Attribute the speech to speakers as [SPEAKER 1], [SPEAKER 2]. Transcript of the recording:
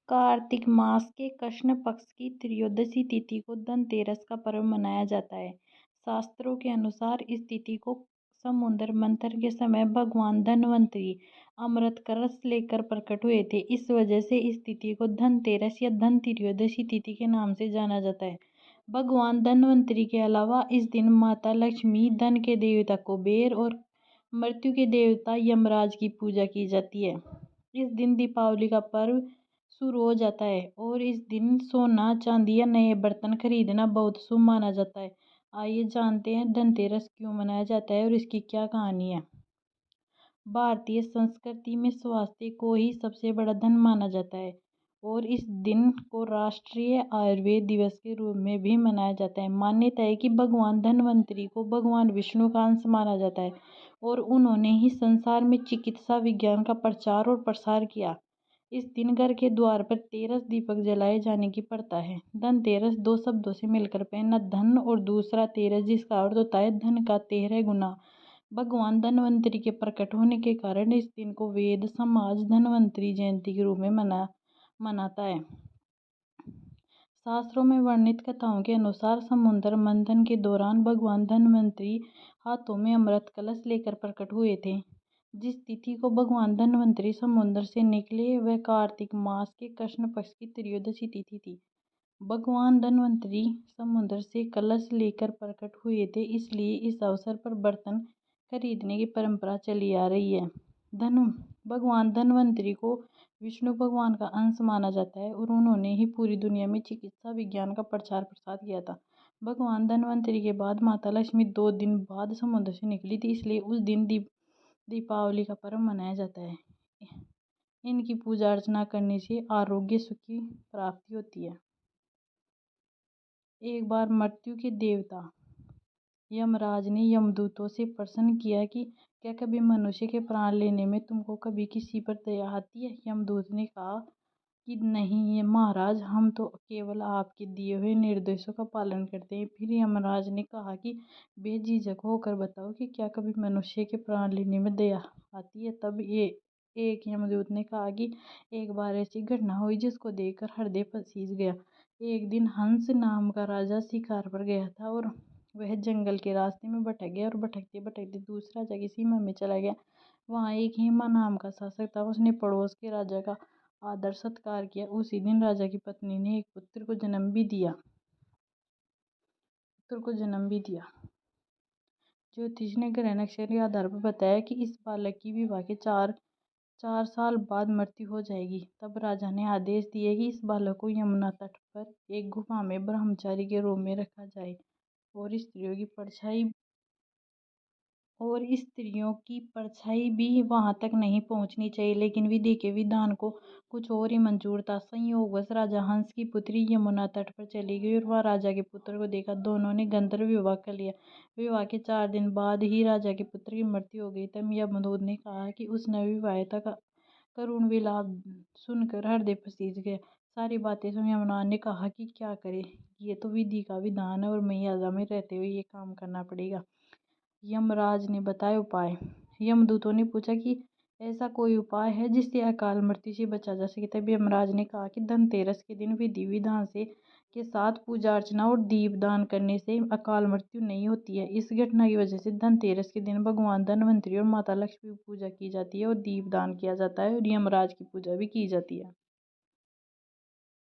[SPEAKER 1] कार्तिक मास के कृष्ण पक्ष की त्रयोदशी तिथि को धनतेरस का पर्व मनाया जाता है। शास्त्रों के अनुसार इस तिथि को समुद्र मंथन के समय भगवान धन्वंतरि अमृत कलश लेकर प्रकट हुए थे। इस वजह से इस तिथि को धनतेरस या धन त्रयोदशी तिथि के नाम से जाना जाता है। भगवान धन्वंतरि के अलावा इस दिन माता लक्ष्मी, धन के देवता कुबेर और मृत्यु के देवता यमराज की पूजा की जाती है। इस दिन दीपावली का पर्व शुरू हो जाता है और इस दिन सोना, चांदी या नए बर्तन खरीदना बहुत शुभ माना जाता है। आइए जानते हैं धनतेरस क्यों मनाया जाता है और इसकी क्या कहानी है। भारतीय संस्कृति में स्वास्थ्य को ही सबसे बड़ा धन माना जाता है और इस दिन को राष्ट्रीय आयुर्वेद दिवस के रूप में भी मनाया जाता है। मान्यता है कि भगवान धन्वंतरि को भगवान विष्णु का अंश माना जाता है और उन्होंने ही संसार में चिकित्सा विज्ञान का प्रचार और प्रसार किया। इस दिन घर के द्वार पर 13 दीपक जलाए जाने की प्रथा है। धनतेरस दो शब्दों से मिलकर पहना धन और दूसरा तेरस, जिसका अर्थ होता है धन का 13 गुना। भगवान धन्वंतरि के प्रकट होने के कारण इस दिन को वेद समाज धन्वंतरि जयंती के रूप में मनाता है। शास्त्रों में वर्णित कथाओं के अनुसार समुद्र मंथन के दौरान भगवान धन्वंतरि हाथों में अमृत कलश लेकर प्रकट हुए थे। जिस तिथि को भगवान धन्वंतरि समुद्र से निकले वह कार्तिक मास के कृष्ण पक्ष की त्रयोदशी तिथि थी। भगवान धन्वंतरि समुद्र से कलश लेकर प्रकट हुए थे, इसलिए इस अवसर पर बर्तन खरीदने की परंपरा चली आ रही है। भगवान धन्वंतरि को विष्णु भगवान का अंश माना जाता है और उन्होंने ही पूरी दुनिया में चिकित्सा विज्ञान का प्रचार प्रसार किया था। भगवान धन्वंतरि के बाद माता लक्ष्मी 2 दिन बाद समुद्र से निकली थी, इसलिए उस दिन दीपावली का पर्व मनाया जाता है। इनकी पूजा अर्चना करने से आरोग्य सुख की प्राप्ति होती है। एक बार मृत्यु के देवता यमराज ने यमदूतों से प्रश्न किया कि क्या कभी मनुष्य के प्राण लेने में तुमको कभी किसी पर दया आती है। यमदूत ने कहा कि नहीं ये महाराज, हम तो केवल आपके दिए हुए निर्देशों का पालन करते हैं। फिर यमराज ने कहा कि बेझिझक होकर बताओ कि क्या कभी मनुष्य के प्राण लेने में दया आती है। तब ये एक यमदूत ने कहा कि एक बार ऐसी घटना हुई जिसको देखकर हृदय पसीज गया। एक दिन हंस नाम का राजा शिकार पर गया था और वह जंगल के रास्ते में भटक गया और भटकते भटकते दूसरे राजा की सीमा में चला गया। वहाँ एक हेमा नाम का शासक था। उसने पड़ोस के राजा का आदर सत्कार किया। उसी दिन राजा की पत्नी ने एक पुत्र को जन्म भी दिया। ज्योतिष ने ग्रह नक्षत्र के आधार पर बताया कि इस बालक की विवाह के चार साल बाद मृत्यु हो जाएगी। तब राजा ने आदेश दिए कि इस बालक को यमुना तट पर एक गुफा में ब्रह्मचारी के रूप में रखा जाए और स्त्रियों की परछाई भी वहां तक नहीं पहुंचनी चाहिए। लेकिन विधि के विधान को कुछ और ही मंजूर था। संयोगवश राजा हंस की पुत्री यमुना तट पर चली गई और वह राजा के पुत्र को देखा। दोनों ने गंधर्व विवाह कर लिया। विवाह के 4 दिन बाद ही राजा के पुत्र की मृत्यु हो गई। तब यमदूत ने कहा कि उस नवविवाहिता का करुण विलाप सुनकर हृदय पसीज गया। सारी बातें सुन यमुना ने कहा कि क्या करे, ये तो विधि का विधान है और मर्यादा में रहते हुए ये काम करना पड़ेगा। यमराज ने बताया उपाय। यमदूतों ने पूछा कि ऐसा कोई उपाय है जिससे अकाल मृत्यु से बचा जा सके। तब यमराज ने कहा कि धनतेरस के दिन विधि विधान से के साथ पूजा अर्चना और दीप दान करने से अकाल मृत्यु नहीं होती है। इस घटना की वजह से धनतेरस के दिन भगवान धन्वंतरि और माता लक्ष्मी की पूजा की जाती है और दीप दान किया जाता है और यमराज की पूजा भी की जाती है।